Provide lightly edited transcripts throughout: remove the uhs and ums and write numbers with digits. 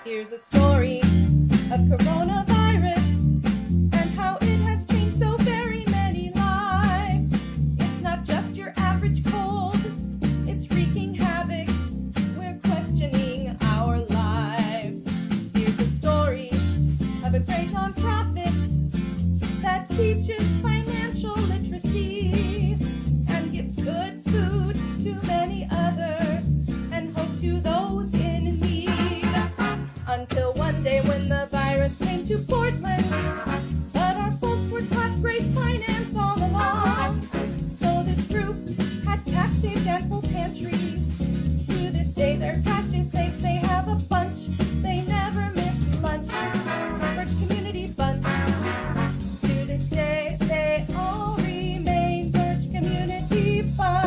Here's a story of coronavirus and how it has changed so very many lives. It's not just your average cold, it's wreaking havoc. We're questioning our lives. Here's a story of a great nonprofit that teaches financial literacy and gives good food to many others and hope to those in need. Until one day when the virus came to Portland, but our folks were taught great finance all along. So this group had cash saved and full pantries. To this day their cash is safe, they have a bunch, they never miss lunch. Birch Community Bunch. To this day they all remain Birch Community Bunch.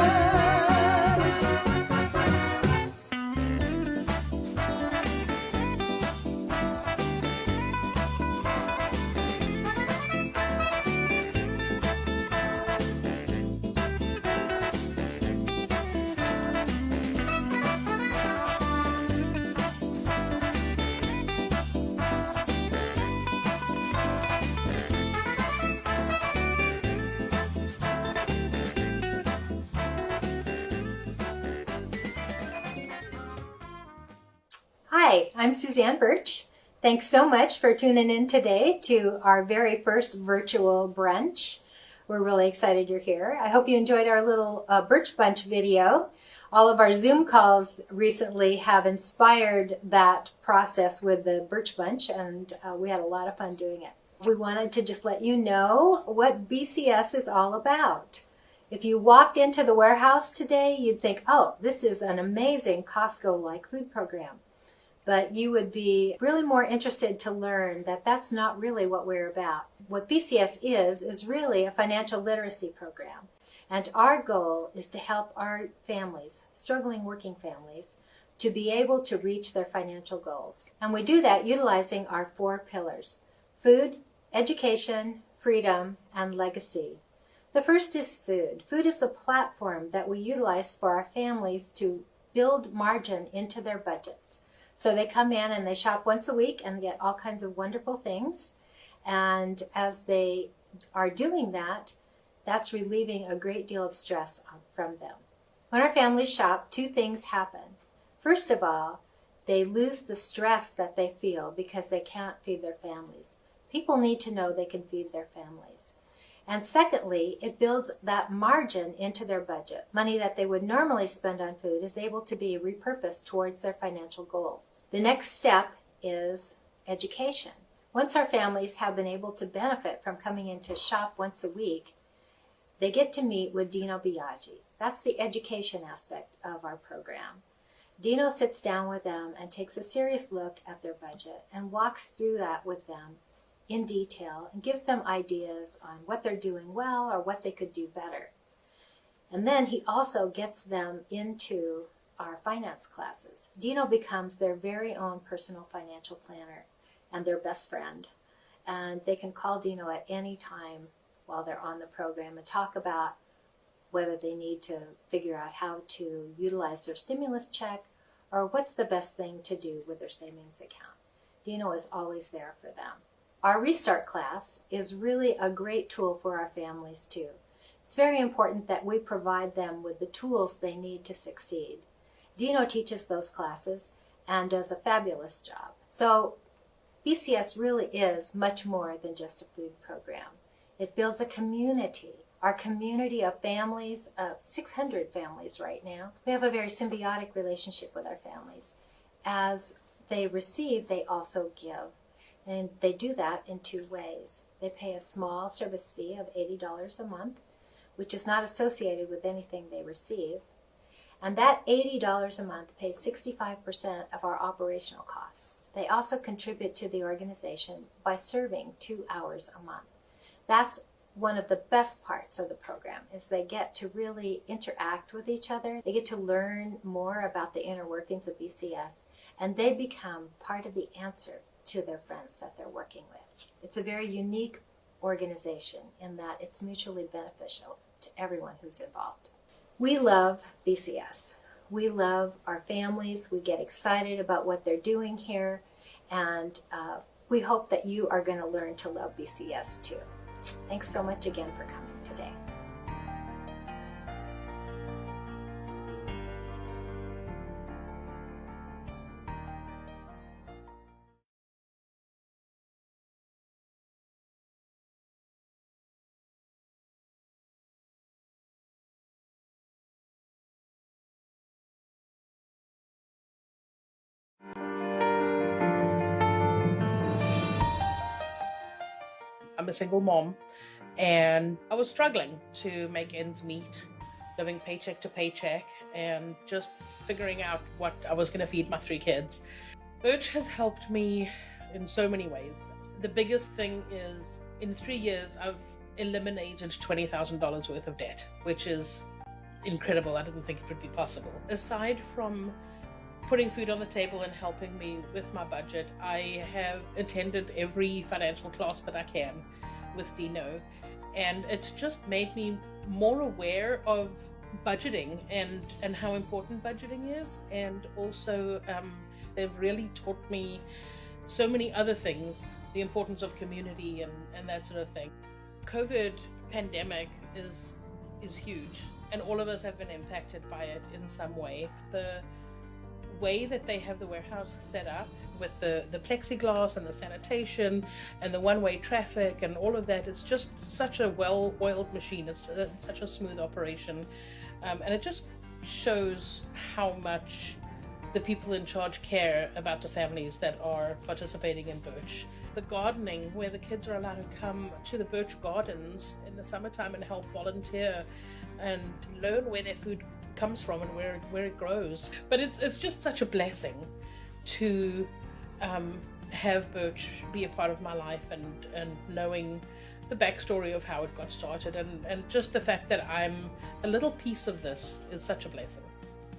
Hi, I'm Suzanne Birch. Thanks so much for tuning in today to our very first virtual brunch. We're really excited you're here. I hope you enjoyed our little Birch Bunch video. All of our Zoom calls recently have inspired that process with the Birch Bunch, and we had a lot of fun doing it. We wanted to just let you know what BCS is all about. If you walked into the warehouse today, you'd think, oh, this is an amazing Costco-like food program. But you would be really more interested to learn that that's not really what we're about. What BCS is really a financial literacy program. And our goal is to help our families, struggling working families, to be able to reach their financial goals. And we do that utilizing our 4 pillars: food, education, freedom, and legacy. The first is food. Food is a platform that we utilize for our families to build margin into their budgets. So they come in and they shop once a week and get all kinds of wonderful things. And as they are doing that, that's relieving a great deal of stress from them. When our families shop, 2 things happen. First of all, they lose the stress that they feel because they can't feed their families. People need to know they can feed their families. And secondly, it builds that margin into their budget. Money that they would normally spend on food is able to be repurposed towards their financial goals. The next step is education. Once our families have been able to benefit from coming in to shop once a week, they get to meet with Dino Biaggi. That's the education aspect of our program. Dino sits down with them and takes a serious look at their budget and walks through that with them in detail and gives them ideas on what they're doing well or what they could do better. And then he also gets them into our finance classes. Dino becomes their very own personal financial planner and their best friend. And they can call Dino at any time while they're on the program and talk about whether they need to figure out how to utilize their stimulus check or what's the best thing to do with their savings account. Dino is always there for them. Our Restart class is really a great tool for our families too. It's very important that we provide them with the tools they need to succeed. Dino teaches those classes and does a fabulous job. So BCS really is much more than just a food program. It builds a community. Our community of families, of 600 families right now, we have a very symbiotic relationship with our families. As they receive, they also give. And they do that in 2 ways. They pay a small service fee of $80 a month, which is not associated with anything they receive. And that $80 a month pays 65% of our operational costs. They also contribute to the organization by serving 2 hours a month. That's one of the best parts of the program, is they get to really interact with each other. They get to learn more about the inner workings of BCS, and they become part of the answer to their friends that they're working with. It's a very unique organization in that it's mutually beneficial to everyone who's involved. We love BCS. We love our families. We get excited about what they're doing here. and we hope that you are going to learn to love BCS too. Thanks so much again for coming today. I'm a single mom, and I was struggling to make ends meet, living paycheck to paycheck, and just figuring out what I was going to feed my 3 kids. Birch has helped me in so many ways. The biggest thing is, in 3 years, I've eliminated $20,000 worth of debt, which is incredible. I didn't think it would be possible. Aside from putting food on the table and helping me with my budget, I have attended every financial class that I can with Dino, and it's just made me more aware of budgeting and how important budgeting is, and also they've really taught me so many other things, the importance of community and that sort of thing. COVID pandemic is huge, and all of us have been impacted by it in some way. The way that they have the warehouse set up with the plexiglass and the sanitation and the one-way traffic and all of that, it's just such a well-oiled machine. It's such a smooth operation, and it just shows how much the people in charge care about the families that are participating in Birch. The gardening, where the kids are allowed to come to the Birch gardens in the summertime and help volunteer and learn where their food comes from and where it grows. But it's just such a blessing to have Birch be a part of my life, and knowing the backstory of how it got started, and just the fact that I'm a little piece of this is such a blessing.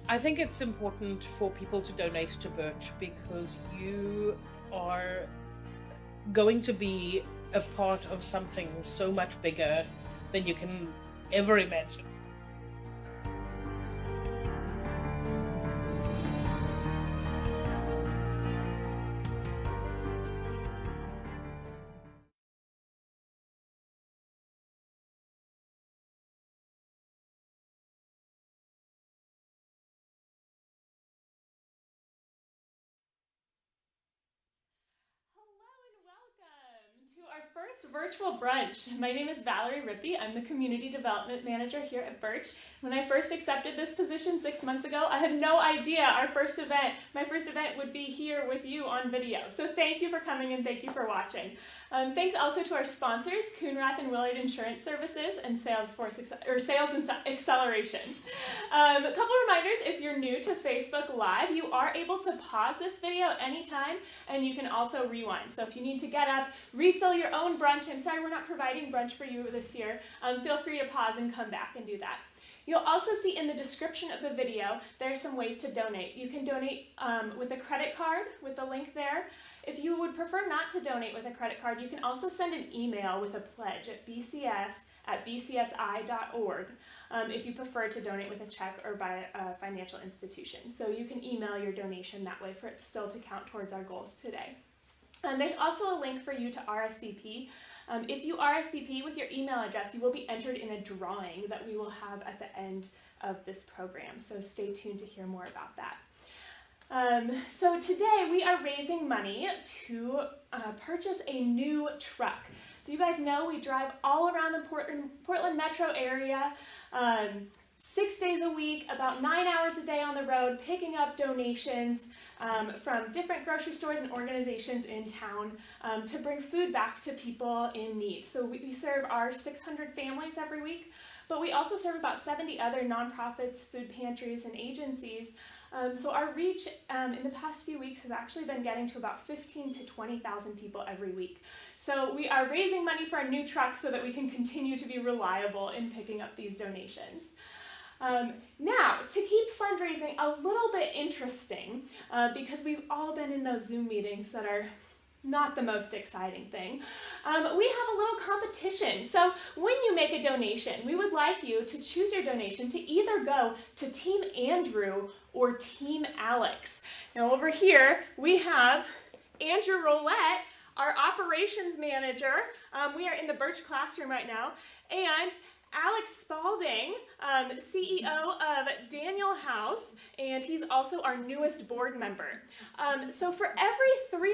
I think it's important for people to donate to Birch, because you are going to be a part of something so much bigger than you can ever imagine. To our first virtual brunch. My name is Valerie Rippey. I'm the Community Development Manager here at Birch. When I first accepted this position 6 months ago, I had no idea my first event would be here with you on video. So thank you for coming and thank you for watching. Thanks also to our sponsors, Coonrath and Willard Insurance Services and Sales Acceleration. A couple reminders: if you're new to Facebook Live, you are able to pause this video anytime, and you can also rewind. So if you need to get up, refill your own brunch — I'm sorry we're not providing brunch for you this year — feel free to pause and come back and do that. You'll also see in the description of the video there are some ways to donate. You can donate with a credit card with the link there. If you would prefer not to donate with a credit card, you can also send an email with a pledge at bcs@bcsi.org if you prefer to donate with a check or by a financial institution. So you can email your donation that way for it still to count towards our goals today. There's also a link for you to RSVP. If you RSVP with your email address, you will be entered in a drawing that we will have at the end of this program. So stay tuned to hear more about that. So today we are raising money to purchase a new truck. So you guys know we drive all around the Portland metro area, 6 days a week, about 9 hours a day on the road, picking up donations from different grocery stores and organizations in town to bring food back to people in need. So we serve our 600 families every week, but we also serve about 70 other nonprofits, food pantries, and agencies. So our reach in the past few weeks has actually been getting to about 15,000 to 20,000 people every week. So we are raising money for a new truck so that we can continue to be reliable in picking up these donations. Now, to keep fundraising a little bit interesting, because we've all been in those Zoom meetings that are not the most exciting thing, we have a little competition. So when you make a donation, we would like you to choose your donation to either go to Team Andrew or Team Alex. Now over here we have Andrew Roulette, our operations manager. We are in the Birch classroom right now. And Alex Spalding, CEO of Daniel House, and he's also our newest board member. So for every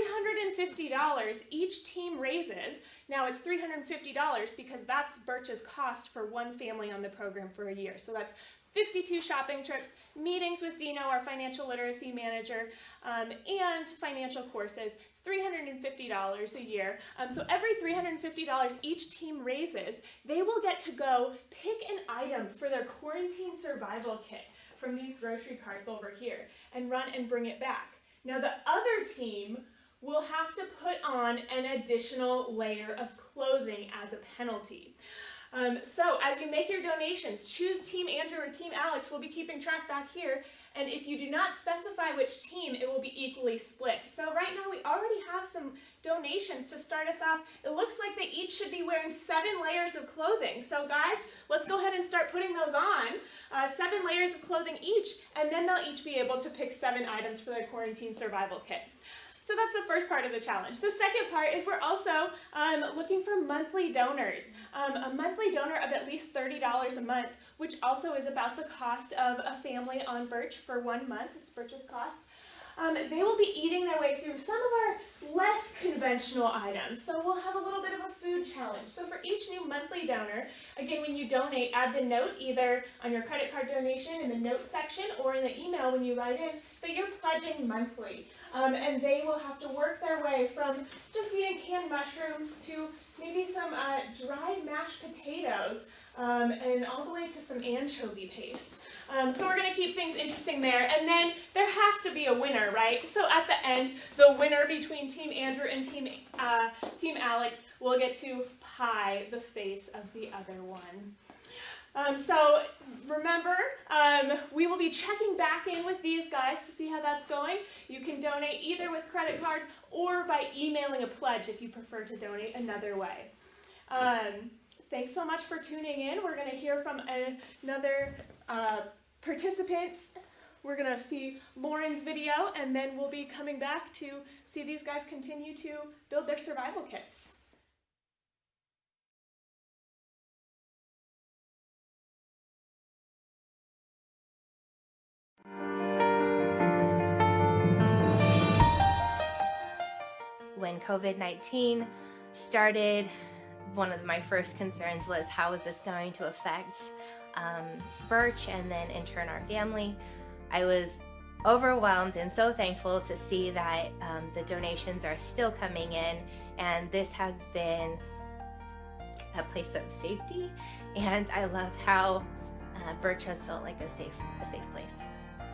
$350 each team raises, now it's $350 because that's Birch's cost for one family on the program for a year. So that's 52 shopping trips, meetings with Dino, our financial literacy manager, and financial courses. It's $350 a year. So every $350 each team raises, they will get to go pick an item for their quarantine survival kit from these grocery carts over here and run and bring it back. Now the other team will have to put on an additional layer of clothing as a penalty. So as you make your donations, choose Team Andrew or Team Alex. We'll be keeping track back here. And if you do not specify which team, it will be equally split. So right now we already have some donations to start us off. It looks like they each should be wearing 7 layers of clothing. So guys, let's go ahead and start putting those on. 7 layers of clothing each, and then they'll each be able to pick 7 items for their quarantine survival kit. So that's the first part of the challenge. The second part is we're also looking for monthly donors. A monthly donor of at least $30 a month, which also is about the cost of a family on Birch for 1 month. It's Birch's cost. They will be eating their way through some of our less conventional items. So we'll have a little bit of a food challenge. So for each new monthly donor, again, when you donate, add the note either on your credit card donation in the note section or in the email when you write in that you're pledging monthly. And they will have to work their way from just eating canned mushrooms to maybe some dried mashed potatoes and all the way to some anchovy paste. So we're going to keep things interesting there. And then there has to be a winner, right? So at the end, the winner between Team Andrew and Team Alex will get to pie the face of the other one. So remember, we will be checking back in with these guys to see how that's going. You can donate either with credit card or by emailing a pledge if you prefer to donate another way. Thanks so much for tuning in. We're going to hear from another participant. We're going to see Lauren's video, and then we'll be coming back to see these guys continue to build their survival kits. When COVID-19 started, one of my first concerns was how is this going to affect Birch and then in turn our family. I was overwhelmed and so thankful to see that the donations are still coming in, and this has been a place of safety, and I love how Birch has felt like a safe place.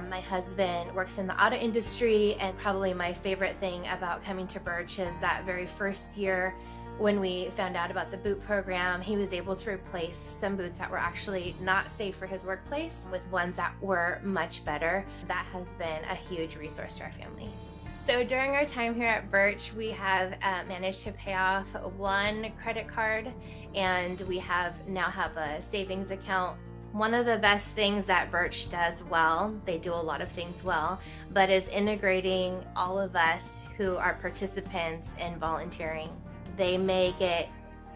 My husband works in the auto industry, and probably my favorite thing about coming to Birch is that very first year when we found out about the boot program, he was able to replace some boots that were actually not safe for his workplace with ones that were much better. That has been a huge resource to our family. So during our time here at Birch, we have managed to pay off 1 credit card, and we now have a savings account. One of the best things that Birch does well, they do a lot of things well, but is integrating all of us who are participants in volunteering. They make it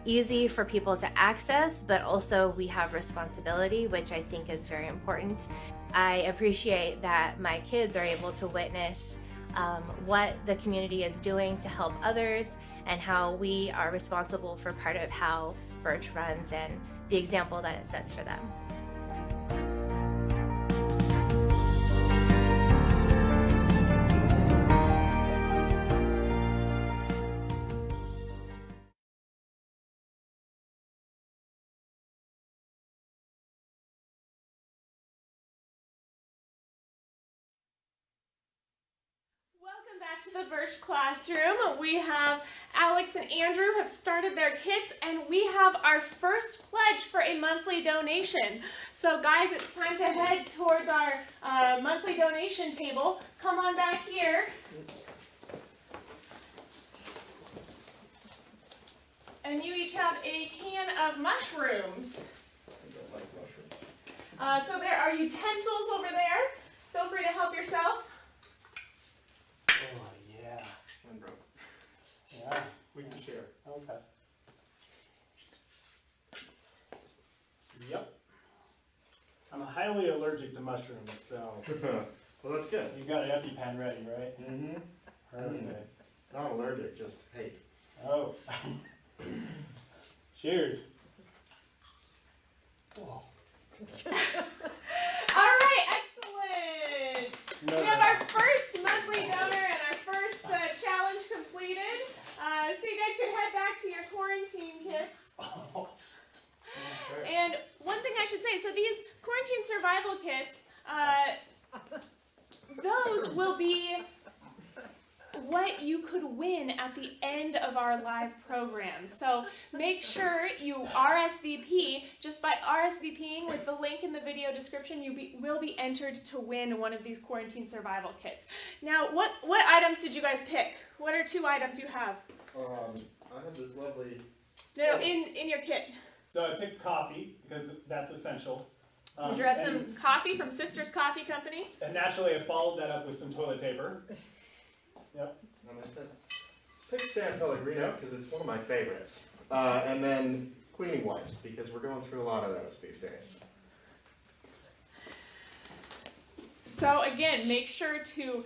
easy for people to access, but also we have responsibility, which I think is very important. I appreciate that my kids are able to witness what the community is doing to help others and how we are responsible for part of how Birch runs and the example that it sets for them. Back to the Birch classroom. We have Alex and Andrew have started their kits, and we have our first pledge for a monthly donation. So guys, it's time to head towards our monthly donation table. Come on back here. And you each have a can of mushrooms. So there are utensils over there. Feel free to help yourself. Oh, yeah. and broke. Yeah, We can share. okay. Yep. I'm highly allergic to mushrooms, so Well, that's good. you got an EpiPen ready, right? Mm-hmm. Perfect. Not allergic, just hate. Oh. Cheers. Oh. All right, excellent. No, We have our first monthly donor and our first challenge completed. So you guys can head back to your quarantine kits. Okay. And one thing I should say, so these quarantine survival kits, those will be what you could win at the end of our live program. So make sure you RSVP. Just by RSVPing with the link in the video description, you will be entered to win one of these quarantine survival kits. Now, what items did you guys pick? What are 2 items you have? I have this lovely. No, in your kit. So I picked coffee because that's essential. Did you have some coffee from Sister's Coffee Company? And naturally, I followed that up with some toilet paper. Yep. And I said, pick San Pellegrino because it's one of my favorites. And then cleaning wipes because we're going through a lot of those these days. So again, make sure to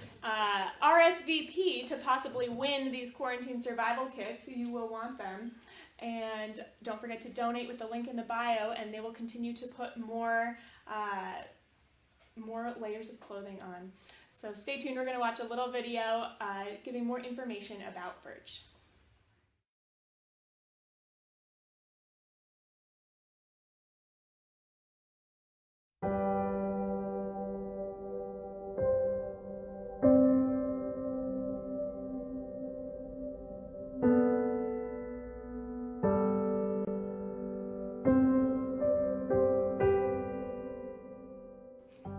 RSVP to possibly win these quarantine survival kits. You will want them. And don't forget to donate with the link in the bio, and they will continue to put more layers of clothing on. So stay tuned. We're going to watch a little video giving more information about Birch.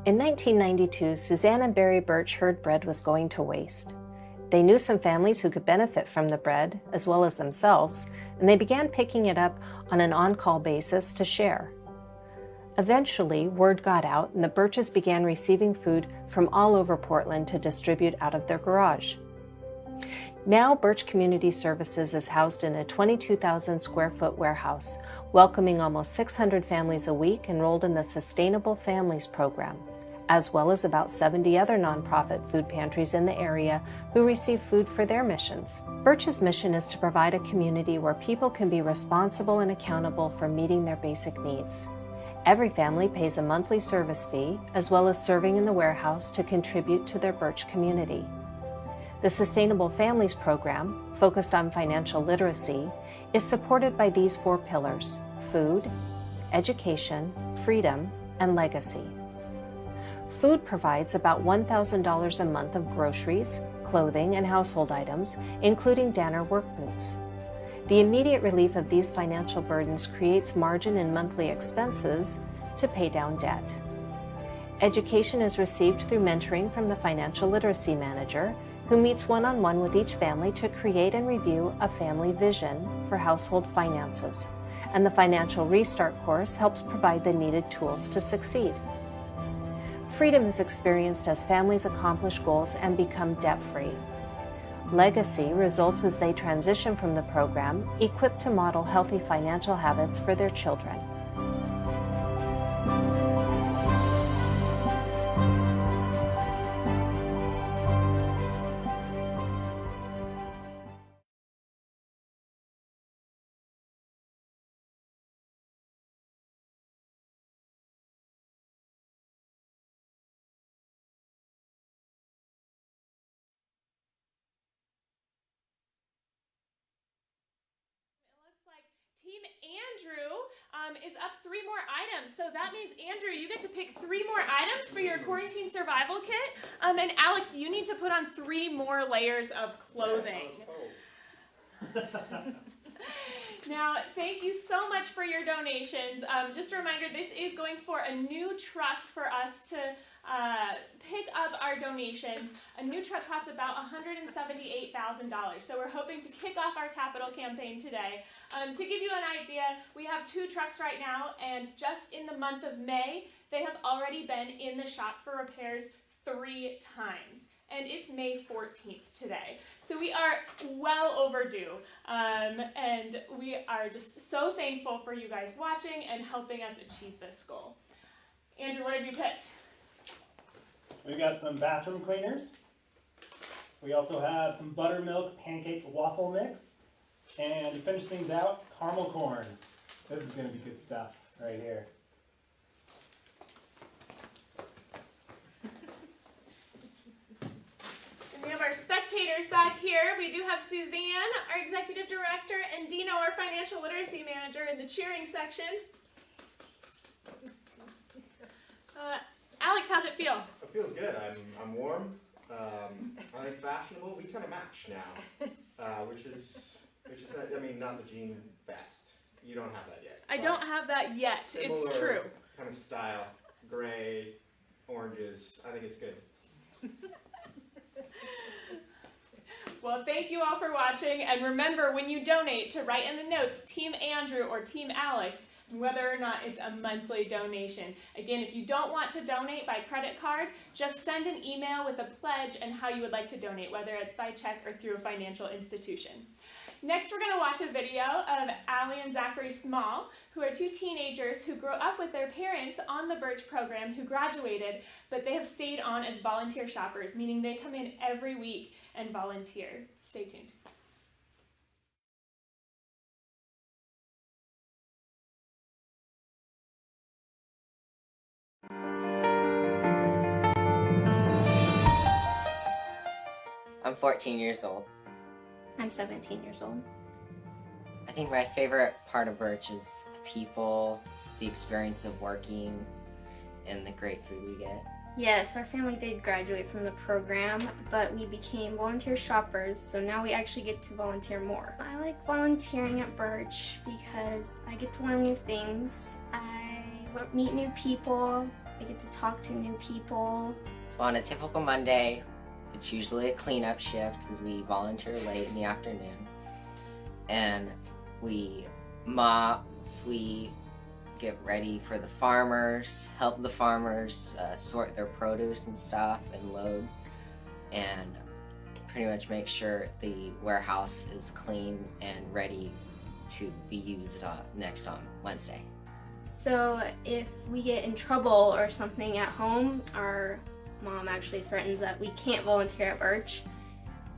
In 1992, Suzanne and Barry Birch heard bread was going to waste. They knew some families who could benefit from the bread, as well as themselves, and they began picking it up on an on-call basis to share. Eventually, word got out and the Birches began receiving food from all over Portland to distribute out of their garage. Now, Birch Community Services is housed in a 22,000 square foot warehouse, welcoming almost 600 families a week enrolled in the Sustainable Families program, as well as about 70 other nonprofit food pantries in the area who receive food for their missions. Birch's mission is to provide a community where people can be responsible and accountable for meeting their basic needs. Every family pays a monthly service fee, as well as serving in the warehouse to contribute to their Birch community. The Sustainable Families program, focused on financial literacy, is supported by these 4 pillars: food, education, freedom, and legacy. Food provides about $1,000 a month of groceries, clothing, and household items, including Danner work boots. The immediate relief of these financial burdens creates margin in monthly expenses to pay down debt. Education is received through mentoring from the financial literacy manager, who meets one-on-one with each family to create and review a family vision for household finances. And the Financial Restart course helps provide the needed tools to succeed. Freedom is experienced as families accomplish goals and become debt-free. Legacy results as they transition from the program, equipped to model healthy financial habits for their children. Team Andrew is up 3 more items. So that means, Andrew, you get to pick 3 more items for your quarantine survival kit. And Alex, you need to put on 3 more layers of clothing. Now, thank you so much for your donations. Just a reminder, this is going for a new truck for us to pick up our donations. A new truck costs about $178,000. So we're hoping to kick off our capital campaign today. To give you an idea, we have 2 trucks right now, and just in the month of May, they have already been in the shop for repairs 3 times. And it's May 14th today. So So we are well overdue, and we are just so thankful for you guys watching and helping us achieve this goal. Andrew, what have you picked? We've got some bathroom cleaners. We also have some buttermilk pancake waffle mix. And to finish things out, caramel corn. This is going to be good stuff right here. We have our spectators back here. We do have Suzanne, our executive director, and Dino, our financial literacy manager, in the cheering section. Alex, how's it feel? It feels good. I'm warm. I think fashionable. We kind of match now, which is I mean, not the jean vest. You don't have that yet. I don't have that yet. Similar It's true. Kind of style, gray, oranges. I think it's good. Well, thank you all for watching, and remember when you donate to write in the notes Team Andrew or Team Alex, whether or not it's a monthly donation. Again, if you don't want to donate by credit card, just send an email with a pledge and how you would like to donate, whether it's by check or through a financial institution. Next, we're going to watch a video of Allie and Zachary Small, who are two teenagers who grew up with their parents on the Birch program who graduated, but they have stayed on as volunteer shoppers, meaning they come in every week and volunteer. Stay tuned. I'm 14 years old. I'm 17 years old. I think my favorite part of Birch is the people, the experience of working, and the great food we get. Yes, our family did graduate from the program, but we became volunteer shoppers, so now we actually get to volunteer more. I like volunteering at Birch because I get to learn new things, I meet new people, I get to talk to new people. So on a typical Monday, it's usually a cleanup shift because we volunteer late in the afternoon. And we mop, sweep, get ready for the farmers, help the farmers sort their produce and stuff and load, and pretty much make sure the warehouse is clean and ready to be used next on Wednesday. So if we get in trouble or something at home, our mom actually threatens that we can't volunteer at Birch,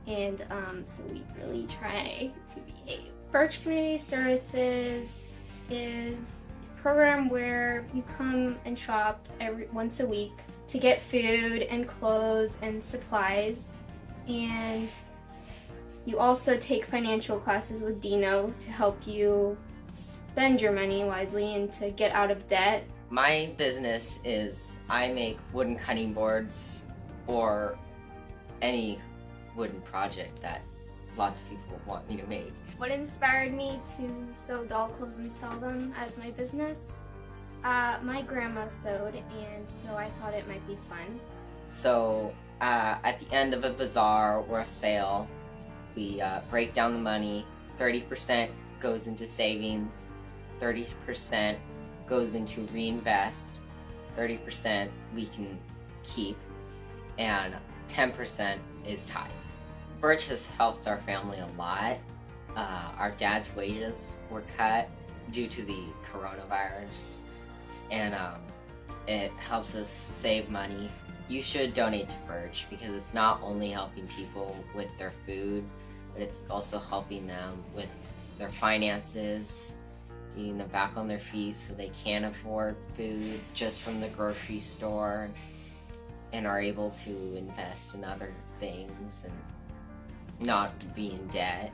and so we really try to behave. Birch Community Services is a program where you come and shop once a week to get food and clothes and supplies, and you also take financial classes with Dino to help you spend your money wisely and to get out of debt. My business is I make wooden cutting boards or any wooden project that lots of people want me to make. What inspired me to sew doll clothes and sell them as my business? My grandma sewed, and so I thought it might be fun. So at the end of a bazaar or a sale, we break down the money. 30% goes into savings, 30% goes into reinvest, 30% we can keep, and 10% is tithe. Birch has helped our family a lot. Our dad's wages were cut due to the coronavirus, and it helps us save money. You should donate to Birch because it's not only helping people with their food, but it's also helping them with their finances, getting them back on their feet so they can afford food just from the grocery store and are able to invest in other things and not be in debt.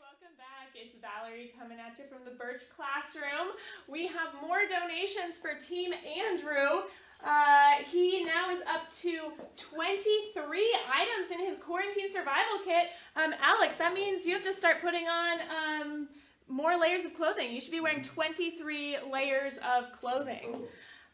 Welcome back. It's Valerie coming at you from the Birch classroom. We have more donations for Team Andrew. He now is up to 23 items in his quarantine survival kit. Alex, that means you have to start putting on more layers of clothing. You should be wearing 23 layers of clothing.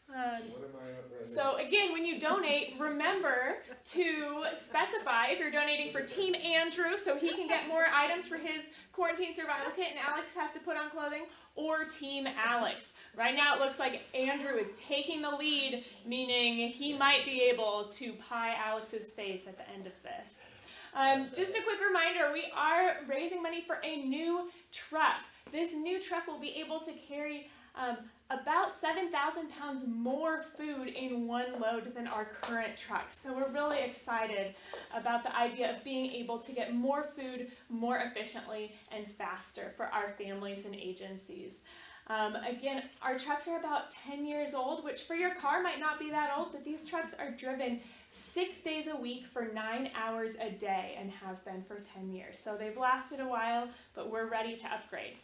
What am I? So again, when you donate, remember to specify if you're donating for Team Andrew so he can get more items for his quarantine survival kit and Alex has to put on clothing, or Team Alex. Right now it looks like Andrew is taking the lead, meaning he might be able to pie Alex's face at the end of this. Just a quick reminder, we are raising money for a new truck. This new truck will be able to carry about 7,000 pounds more food in one load than our current truck. So we're really excited about the idea of being able to get more food more efficiently and faster for our families and agencies. Again, our trucks are about 10 years old, which for your car might not be that old, but these trucks are driven 6 days a week for 9 hours a day and have been for 10 years. So they've lasted a while, but we're ready to upgrade.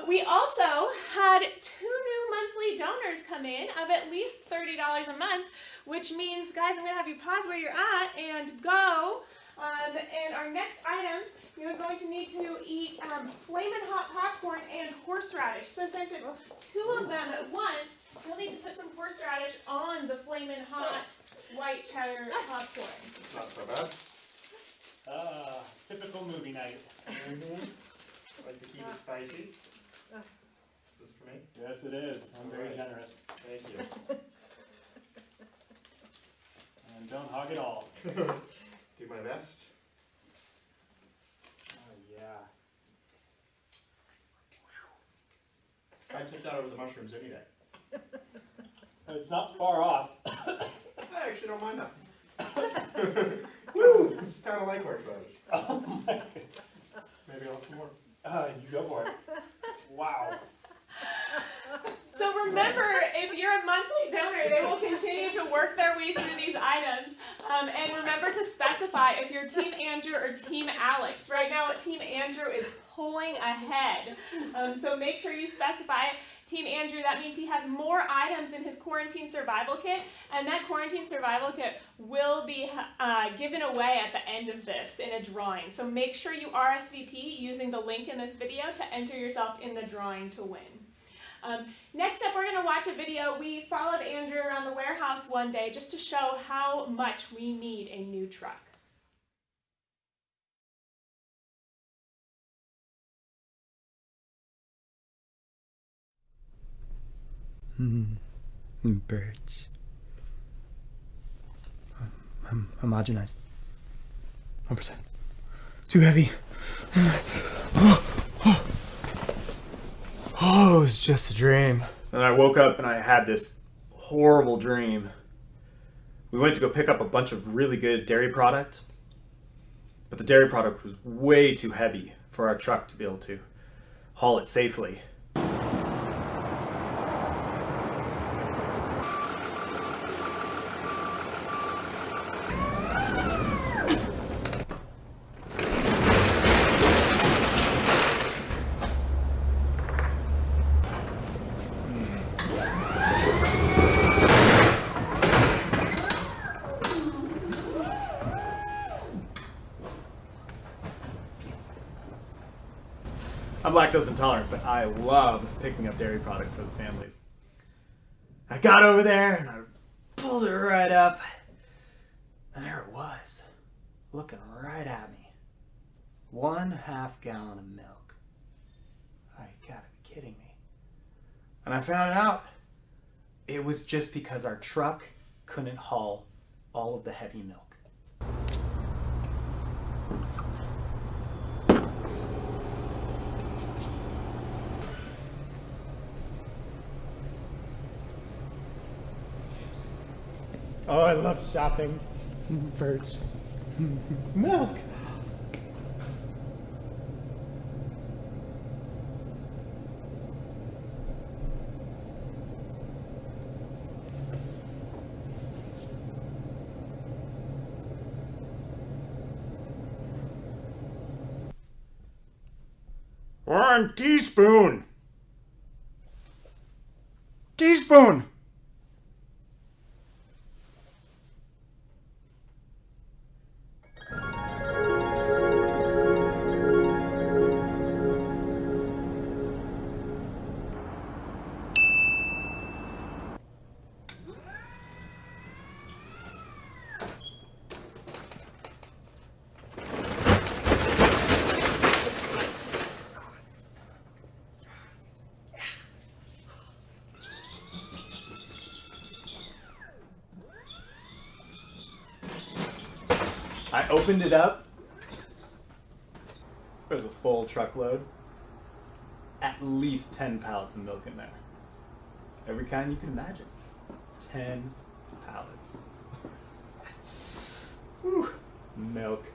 We also had 2 new monthly donors come in of at least $30 a month, which means, guys, I'm going to have you pause where you're at and go. And our next items, you're going to need to eat flamin' hot popcorn and horseradish. So since it's 2 of them at once, you'll need to put some horseradish on the flamin' hot white cheddar popcorn. Not so bad. Typical movie night. Like to keep it spicy. Is this for me? Yes, it is. I'm very generous. Thank you. And don't hog it all. Do my best. Oh, yeah. I'd take that over the mushrooms any day. It's not far off. I actually don't mind that. Woo! Kind of like horseradish. Oh my goodness. Maybe I'll have some more. You go for it. Wow. So remember, if you're a monthly donor, they will continue to work their way through these items. And remember to specify if you're Team Andrew or Team Alex. Right now, Team Andrew is pulling ahead. So make sure you specify Team Andrew. That means he has more items in his quarantine survival kit, and that quarantine survival kit will be given away at the end of this in a drawing. So make sure you RSVP using the link in this video to enter yourself in the drawing to win. Next up, we're going to watch a video. We followed Andrew around the warehouse one day just to show how much we need a new truck. Birch. Homogenized. 1%. Too heavy. Oh, it was just a dream. And I woke up and I had this horrible dream. We went to go pick up a bunch of really good dairy product, but the dairy product was way too heavy for our truck to be able to haul it safely. I'm lactose intolerant, but I love picking up dairy product for the families. I got over there and I pulled it right up, and there it was, looking right at me. 1/2 gallon of milk. I gotta be kidding me. And I found out it was just because our truck couldn't haul all of the heavy milk. Oh, I love shopping. Birch. Milk. One teaspoon. Teaspoon. opened it up. There was a full truckload. At least 10 pallets of milk in there. Every kind you can imagine. 10 pallets. Whew. Milk.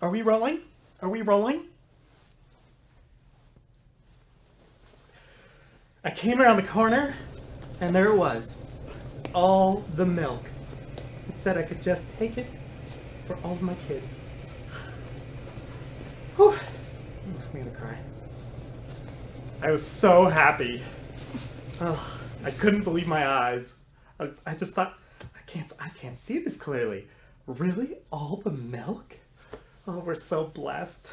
Are we rolling? Are we rolling? I came around the corner and there it was. All the milk. It said I could just take it for all of my kids. Whew. I'm gonna cry. I was so happy. Oh, I couldn't believe my eyes. I just thought, I can't see this clearly. Really? All the milk? Oh, we're so blessed.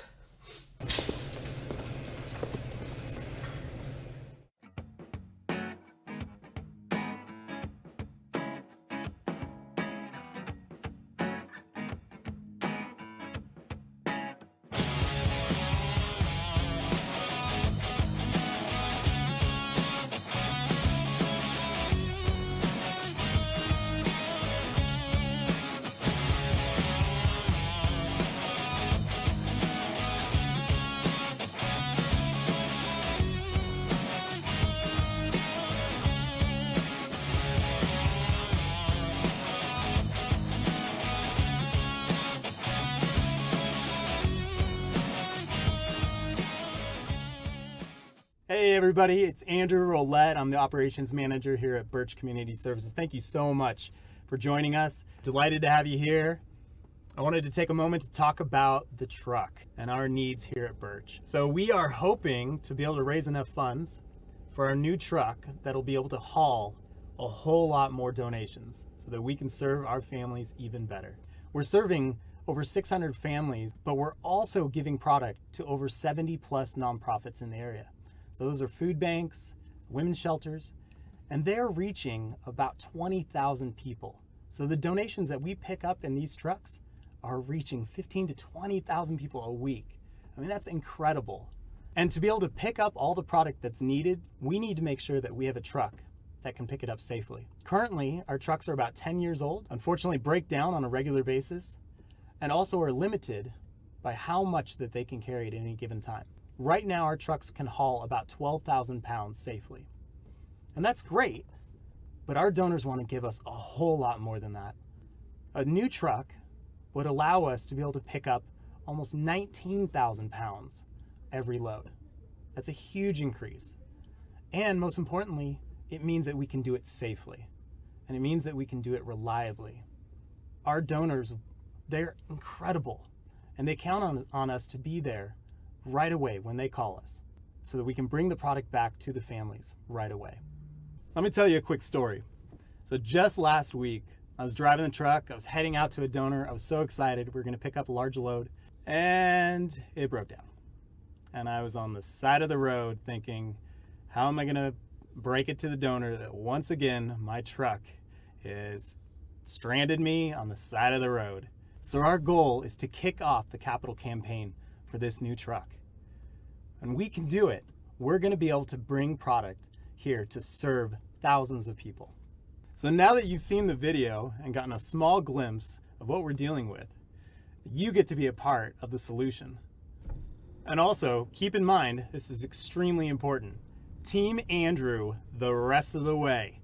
Hey everybody, it's Andrew Roulette. I'm the operations manager here at Birch Community Services. Thank you so much for joining us. Delighted to have you here. I wanted to take a moment to talk about the truck and our needs here at Birch. So we are hoping to be able to raise enough funds for our new truck that'll be able to haul a whole lot more donations so that we can serve our families even better. We're serving over 600 families, but we're also giving product to over 70 plus nonprofits in the area. So those are food banks, women's shelters, and they're reaching about 20,000 people. So the donations that we pick up in these trucks are reaching 15 to 20,000 people a week. I mean, that's incredible. And to be able to pick up all the product that's needed, we need to make sure that we have a truck that can pick it up safely. Currently, our trucks are about 10 years old, unfortunately break down on a regular basis, and also are limited by how much that they can carry at any given time. Right now, our trucks can haul about 12,000 pounds safely. And that's great, but our donors want to give us a whole lot more than that. A new truck would allow us to be able to pick up almost 19,000 pounds every load. That's a huge increase. And most importantly, it means that we can do it safely. And it means that we can do it reliably. Our donors, they're incredible. And they count on us to be there right away when they call us so that we can bring the product back to the families right away. Let me tell you a quick story. So just last week, I was driving the truck, I was heading out to a donor, I was so excited, we were gonna pick up a large load, and it broke down. And I was on the side of the road thinking, how am I gonna break it to the donor that once again, my truck is stranded me on the side of the road. So our goal is to kick off the capital campaign for this new truck. And we can do it. We're gonna be able to bring product here to serve thousands of people. So now that you've seen the video and gotten a small glimpse of what we're dealing with, you get to be a part of the solution. And also, keep in mind, this is extremely important. Team Andrew the rest of the way.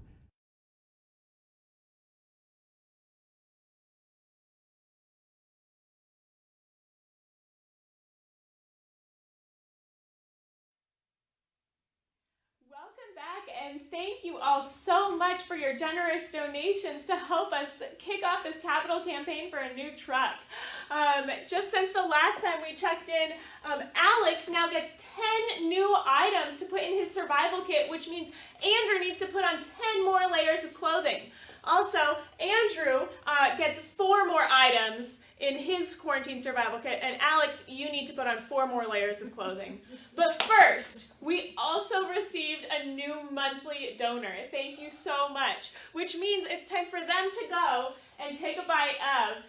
Welcome back, and thank you all so much for your generous donations to help us kick off this capital campaign for a new truck. Just since the last time we checked in, Alex now gets 10 new items to put in his survival kit, which means Andrew needs to put on 10 more layers of clothing. Also, Andrew gets 4 more items in his quarantine survival kit, and Alex, you need to put on 4 more layers of clothing. But first, we also received a new monthly monthly donor. Thank you so much. Which means it's time for them to go and take a bite of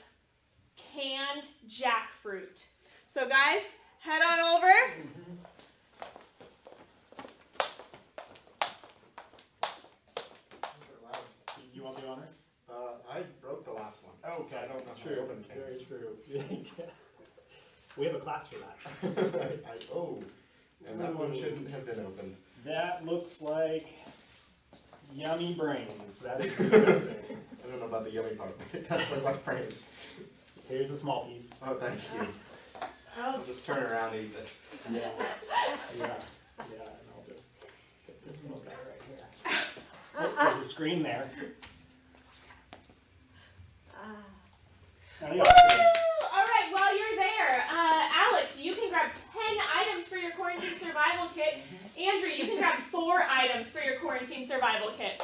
canned jackfruit. So guys, head on over. You want the honors? I broke the last one. Okay, I don't know how to true. open things. Very true. We have a class for that. And that one shouldn't have been opened. That looks like yummy brains. That is disgusting. I don't know about the yummy part, but it does look like brains. Here's a small piece. Oh, thank you. I'll just turn around and eat this. Yeah. Yeah. Yeah, and I'll just get this little guy right here. Oh, there's a screen there. Woo! All right, while you're there, Alex, you can grab 10 items for your quarantine survival kit. Andrew, you can grab 4 items for your quarantine survival kit.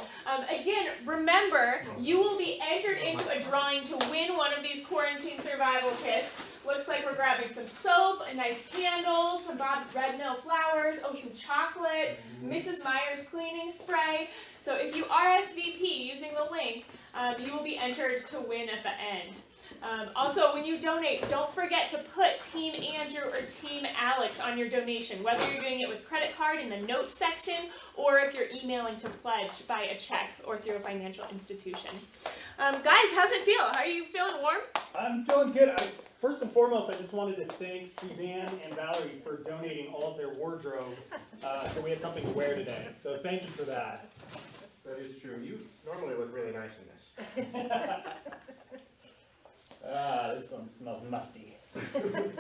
Again, remember, you will be entered into a drawing to win one of these quarantine survival kits. Looks like we're grabbing some soap, a nice candle, some Bob's Red Mill flowers, some chocolate, Mrs. Meyer's cleaning spray. So if you RSVP using the link, you will be entered to win at the end. Also, when you donate, don't forget to put Team Andrew or Team Alex on your donation, whether you're doing it with credit card in the notes section or if you're emailing to pledge by a check or through a financial institution. Guys, how's it feel? Are you feeling warm? I'm feeling good. First and foremost, I just wanted to thank Suzanne and Valerie for donating all of their wardrobe so we had something to wear today. So thank you for that. That is true. You normally look really nice in this. This one smells musty. I don't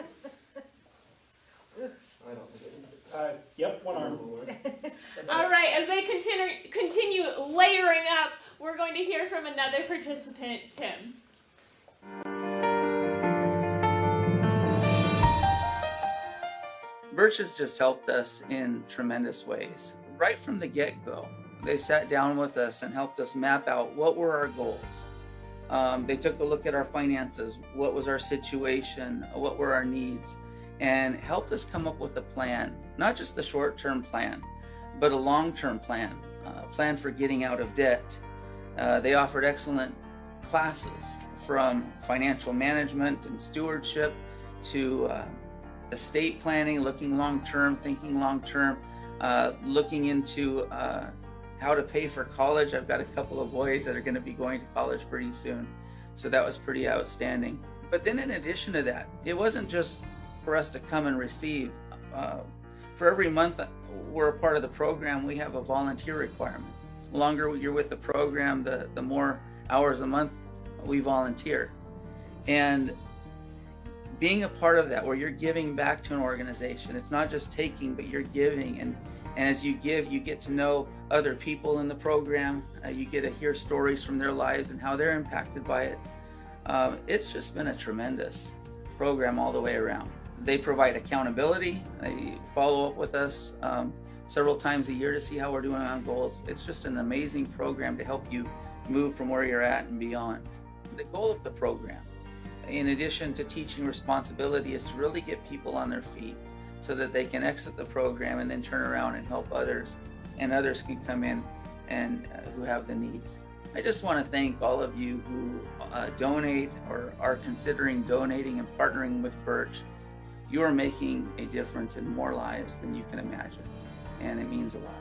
think it Yep, one arm. All right, as they continue layering up, we're going to hear from another participant, Tim. Birch has just helped us in tremendous ways. Right from the get-go, they sat down with us and helped us map out what were our goals. They took a look at our finances, what was our situation, what were our needs, and helped us come up with a plan, not just the short-term plan, but a long-term plan, plan for getting out of debt. They offered excellent classes from financial management and stewardship to estate planning, looking long-term, thinking long-term, looking into how to pay for college. I've got a couple of boys that are going to be going to college pretty soon, so that was pretty outstanding. But then in addition to that, it wasn't just for us to come and receive. For every month we're a part of the program, we have a volunteer requirement. The longer you're with the program, the more hours a month we volunteer. And being a part of that, where you're giving back to an organization, it's not just taking, but you're giving. And as you give, you get to know other people in the program. You get to hear stories from their lives and how they're impacted by it. It's just been a tremendous program all the way around. They provide accountability. They follow up with us several times a year to see how we're doing on goals. It's just an amazing program to help you move from where you're at and beyond. The goal of the program, in addition to teaching responsibility, is to really get people on their feet so that they can exit the program and then turn around and help others, and others can come in and who have the needs. I just want to thank all of you who donate or are considering donating and partnering with Birch. You are making a difference in more lives than you can imagine, and it means a lot.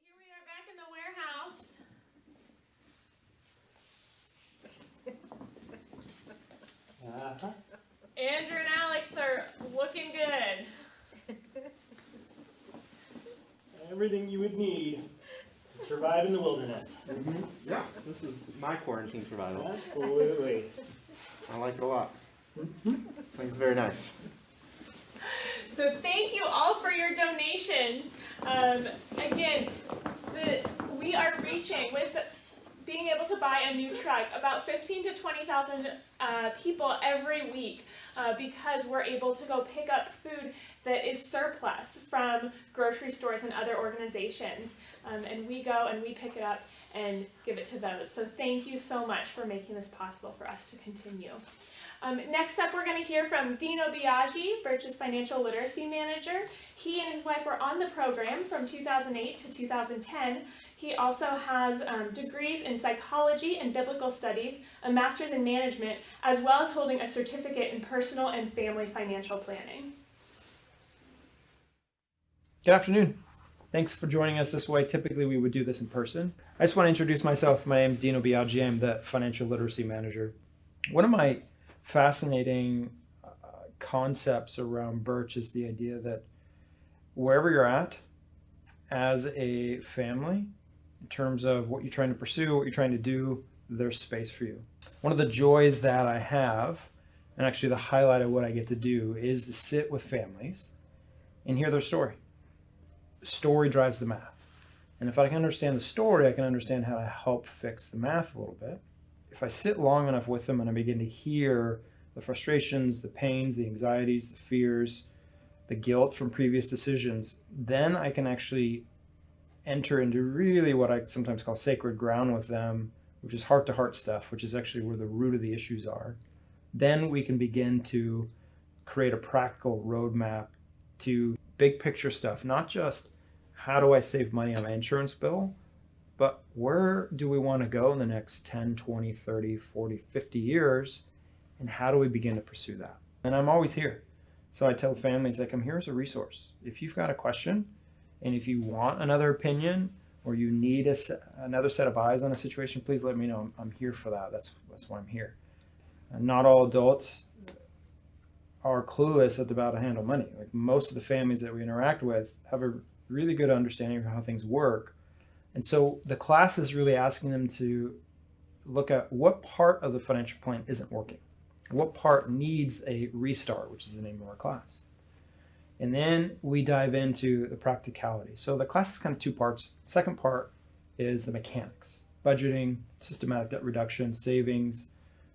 Here we are back in the warehouse. Andrew and Alex are looking good. Everything you would need to survive in the wilderness. Yeah, this is my quarantine survival. Absolutely. I like it a lot. It's very nice. So thank you all for your donations. Again, we are reaching with being able to buy a new truck, about 15 to 20,000 people every week, because we're able to go pick up food that is surplus from grocery stores and other organizations. And we go and we pick it up and give it to those. So thank you so much for making this possible for us to continue. Next up, we're going to hear from Dino Biaggi, Birch's Financial Literacy Manager. He and his wife were on the program from 2008 to 2010. He also has degrees in psychology and biblical studies, a master's in management, as well as holding a certificate in personal and family financial planning. Good afternoon. Thanks for joining us this way. Typically, we would do this in person. I just want to introduce myself. My name is Dino Biaggi. I'm the Financial Literacy Manager. One of my fascinating concepts around Birch is the idea that wherever you're at as a family, in terms of what you're trying to pursue, what you're trying to do, there's space for you. One of the joys that I have, and actually the highlight of what I get to do, is to sit with families and hear their story. The story drives the math. And if I can understand the story, I can understand how to help fix the math a little bit. If I sit long enough with them and I begin to hear the frustrations, the pains, the anxieties, the fears, the guilt from previous decisions, then I can actually enter into really what I sometimes call sacred ground with them, which is heart-to-heart stuff, which is actually where the root of the issues are. Then we can begin to create a practical roadmap to big picture stuff, not just how do I save money on my insurance bill, but where do we want to go in the next 10, 20, 30, 40, 50 years, and how do we begin to pursue that? And I'm always here. So I tell families, like, I'm here as a resource. If you've got a question, and if you want another opinion, or you need another set of eyes on a situation, please let me know. I'm here for that. That's why I'm here. And not all adults are clueless about how to handle money. Like, most of the families that we interact with have a really good understanding of how things work. And so the class is really asking them to look at what part of the financial plan isn't working. What part needs a restart, which is the name of our class. And then we dive into the practicality. So the class is kind of two parts. Second part is the mechanics: budgeting, systematic debt reduction, savings,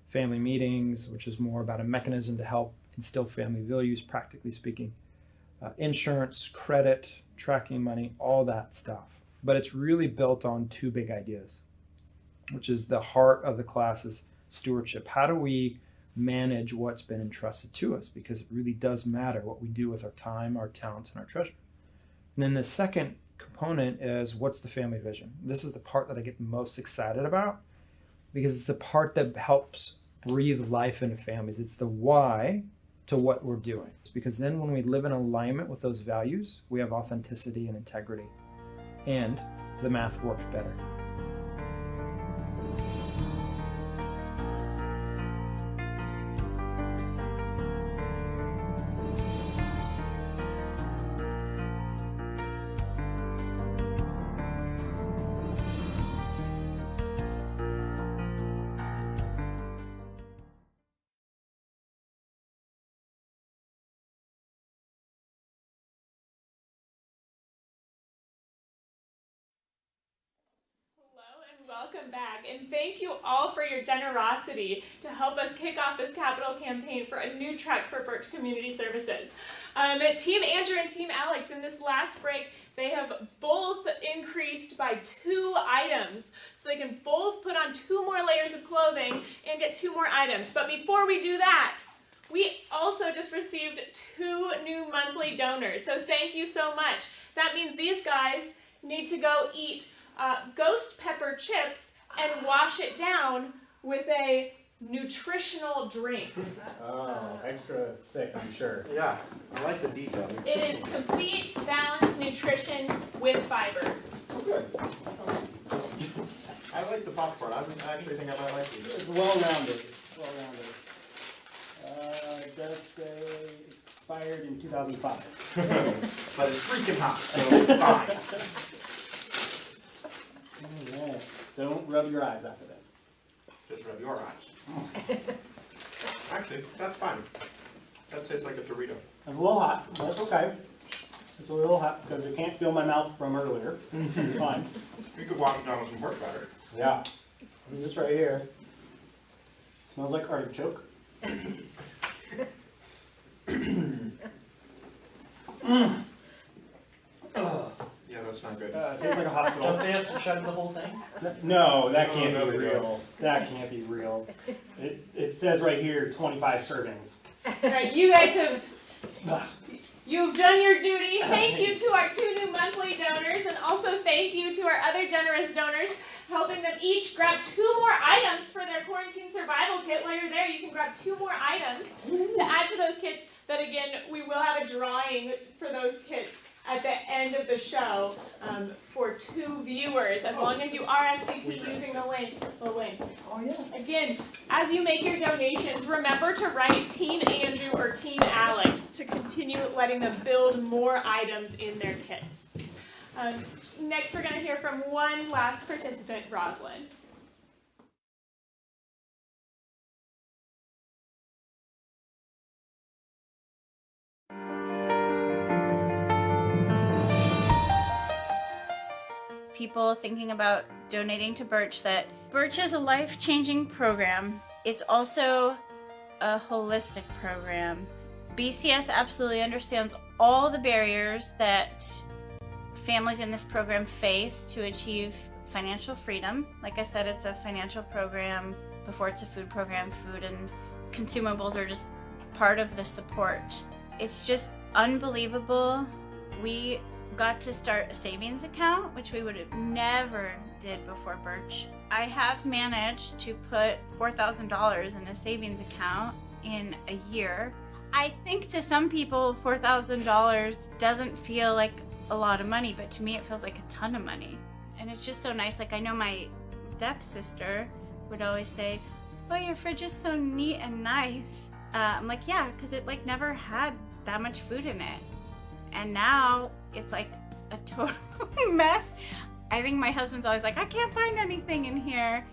family meetings, which is more about a mechanism to help instill family values, practically speaking, insurance, credit, tracking money, all that stuff. But it's really built on two big ideas, which is the heart of the class is stewardship. How do we manage what's been entrusted to us? Because it really does matter what we do with our time, our talents, and our treasure. And then the second component is, what's the family vision? This is the part that I get most excited about, because it's the part that helps breathe life into families. It's the why to what we're doing. It's because then when we live in alignment with those values, we have authenticity and integrity, and the math works better. Welcome back, and thank you all for your generosity to help us kick off this capital campaign for a new truck for Birch Community Services. Team Andrew and Team Alex, in this last break, they have both increased by 2 items, so they can both put on 2 more layers of clothing and get 2 more items. But before we do that, we also just received 2 new monthly donors, so thank you so much. That means these guys need to go eat ghost pepper chips and wash it down with a nutritional drink. Oh, extra thick, I'm sure. Yeah, I like the detail. It is complete, balanced nutrition with fiber. Oh, good. I like the popcorn. I actually think I might like these. It's well-rounded. It does say expired in 2005. But it's freaking hot, so it's fine. Alright. Don't rub your eyes after this. Just rub your eyes. Actually, that's fine. That tastes like a Dorito. It's a little hot. That's okay. It's a little hot because I can't feel my mouth from earlier. It's fine. You could wash it down with some horse butter. Yeah. And this right here smells like artichoke. Yeah, that's not good. It tastes like a hospital. Don't they have to chug the whole thing? No, that can't No, be they real. don't. That can't be real. It says right here 25 servings. All right, you guys have you've done your duty. Thank you to our 2 new monthly donors, and also thank you to our other generous donors, helping them each grab 2 more items for their quarantine survival kit. While you're there, you can grab 2 more items to add to those kits. That again, we will have a drawing for those kits at the end of the show for 2 viewers, as long as you RSVP using the link. Oh yeah. Again, as you make your donations, remember to write Team Andrew or Team Alex to continue letting them build more items in their kits. Next, we're going to hear from one last participant, Rosalind. People thinking about donating to Birch that Birch is a life-changing program. It's also a holistic program. BCS absolutely understands all the barriers that families in this program face to achieve financial freedom. Like I said, it's a financial program before it's a food program. Food and consumables are just part of the support. It's just unbelievable. We got to start a savings account, which we would have never did before Birch. I have managed to put $4,000 in a savings account in a year. I think to some people $4,000 doesn't feel like a lot of money, but to me it feels like a ton of money. And it's just so nice. Like, I know my stepsister would always say, "Oh, your fridge is so neat and nice." I'm like, yeah, because it like never had that much food in it. And now it's like a total mess. I think my husband's always like, "I can't find anything in here."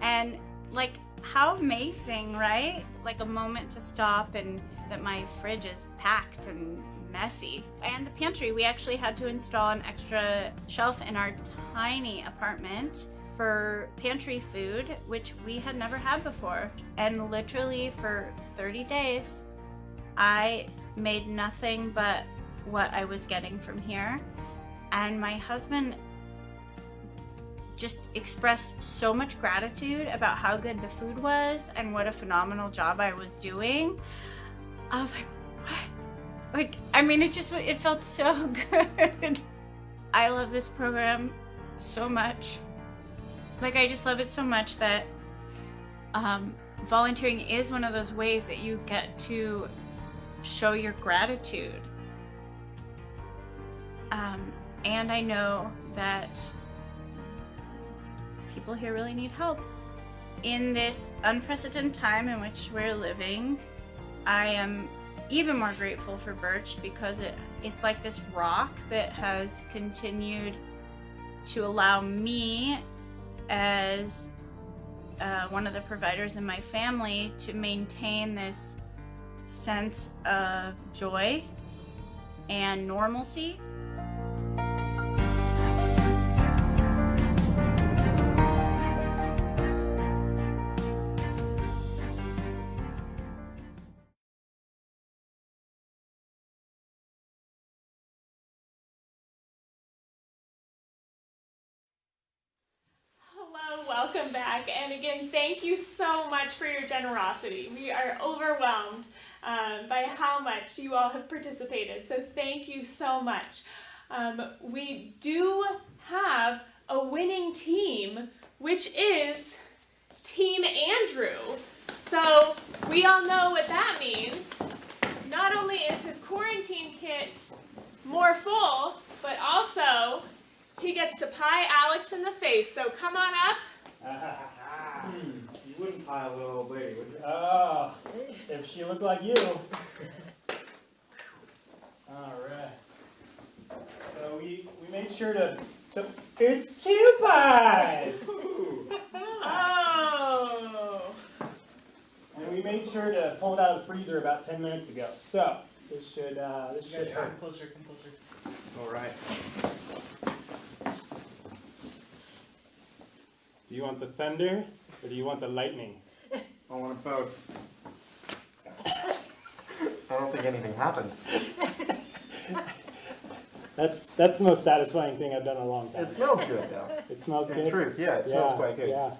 And like, how amazing, right? Like a moment to stop and that my fridge is packed and messy. And the pantry, we actually had to install an extra shelf in our tiny apartment for pantry food, which we had never had before. And literally for 30 days, I made nothing but what I was getting from here. And my husband just expressed so much gratitude about how good the food was and what a phenomenal job I was doing. I was like, what? Like, I mean, it felt so good. I love this program so much. Like, I just love it so much that volunteering is one of those ways that you get to show your gratitude. And I know that people here really need help. In this unprecedented time in which we're living, I am even more grateful for Birch because it's like this rock that has continued to allow me as one of the providers in my family to maintain this sense of joy and normalcy. Hello, welcome back. And again, thank you so much for your generosity. We are overwhelmed by how much you all have participated. So thank you so much. We do have a winning team, which is Team Andrew. So we all know what that means. Not only is his quarantine kit more full, but also he gets to pie Alex in the face. So come on up. You wouldn't pie a little old lady, would you? Oh, if she looked like you. All right. So we made sure to it's 2 pies. Oh. And we made sure to pull it out of the freezer about 10 minutes ago. So this should Come closer, come closer. All right. Do you want the fender Or do you want the lightning? I want both. I don't think anything happened. That's the most satisfying thing I've done in a long time. It smells good though. It smells In good? truth, yeah, it smells quite good. Yeah,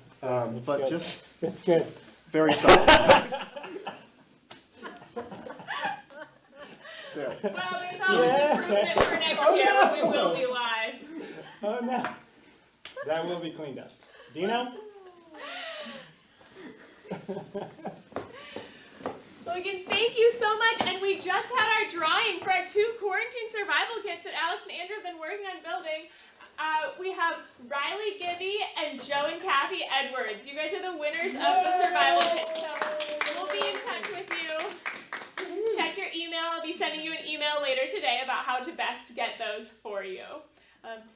it's but good. just It's good. very soft. There. Well, there's always improvement for next year when we will be live. Oh no. That will be cleaned up. Dino? Well, again, thank you so much. And we just had our drawing for our 2 quarantine survival kits that Alex and Andrew have been working on building. We have Riley Gibby and Joe and Kathy Edwards. You guys are the winners of the survival kit. So we'll be in touch with you. Check your email. I'll be sending you an email later today about how to best get those for you.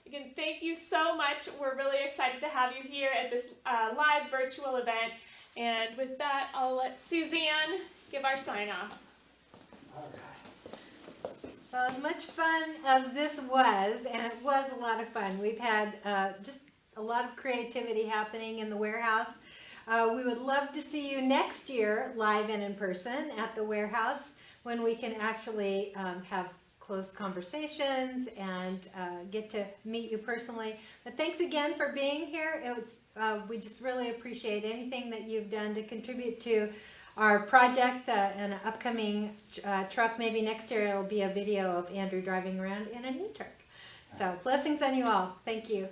Again, thank you so much. We're really excited to have you here at this live virtual event. And with that, I'll let Suzanne give our sign off. Well, as much fun as this was, and it was a lot of fun, we've had just a lot of creativity happening in the warehouse. We would love to see you next year live and in person at the warehouse when we can actually have close conversations and get to meet you personally. But thanks again for being here. It was, we just really appreciate anything that you've done to contribute to our project and an upcoming truck. Maybe next year it'll be a video of Andrew driving around in a new truck. So blessings on you all. Thank you.